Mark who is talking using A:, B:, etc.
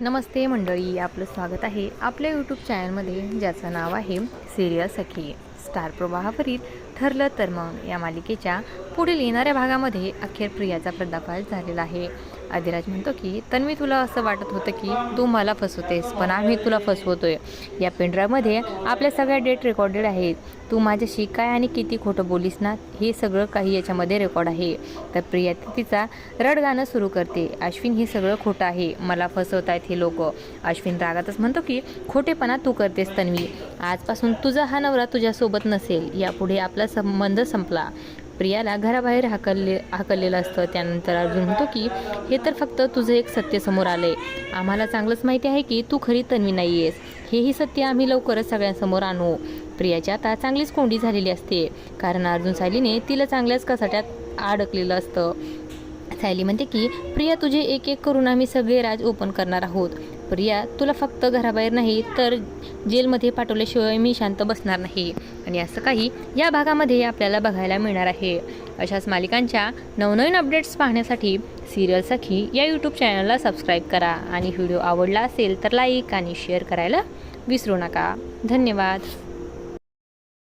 A: नमस्ते मंडळी, आपलं स्वागत आहे आपल्या यूट्यूब चॅनलमध्ये, ज्याचं नाव आहे सिरियल सखी. स्टार प्रवाहावरील ठरलं तर मग या मालिकेच्या पुढील येणाऱ्या भागामध्ये अखेर प्रियाचा पर्दाफाश झालेला आहे. आदिराज म्हणतो की तन्वी, तुला असं वाटत होतं की तू मला फसवतेस, पण आम्ही तुला फसवतोय. या पेनड्राईव्हमध्ये आपल्या सगळ्या डेट रेकॉर्डेड आहेत. तू माझ्याशी काय आणि किती खोटं बोलीस ना, हे सगळं काही याच्यामध्ये रेकॉर्ड आहे. तर प्रिया तिचा रडगाणं सुरू करते. अश्विन, हे सगळं खोटं आहे, मला फसवतायत हे लोक. अश्विन रागातच म्हणतो की खोटेपणा तू करतेस तन्वी. आजपासून तुझा हा नवरा तुझ्यासोबत नसेल, यापुढे आपला संबंध संपला. प्रियाला घराबाहेर हाकललेलं असतं. त्यानंतर अर्जुन म्हणतो की हे तर फक्त तुझं एक सत्य समोर आलंय. आम्हाला चांगलंच माहिती आहे की तू खरी तन्वी नाही आहेस. हेही सत्य आम्ही लवकरच सगळ्यांसमोर आणू. प्रियाची आता चांगलीच कोंडी झालेली असते, कारण अर्जुन सायलीने तिला चांगल्याच कसाट्यात अडकलेलं असतं. सायली म्हणते की प्रिया, तुझे एक एक करून आम्ही सगळे राज ओपन करणार आहोत. प्रिया, तुला फक्त घराबाहेर नाही तर जेलमध्ये पाठवल्याशिवाय मी शांत बसणार नाही. आणि असं काही या भागामध्ये आपल्याला बघायला मिळणार आहे. अशाच मालिकांच्या नवनवीन अपडेट्स पाहण्यासाठी सिरियल सखी या यूट्यूब चॅनलला सबस्क्राईब करा. आणि व्हिडिओ आवडला असेल तर लाईक आणि शेअर करायला विसरू नका. धन्यवाद.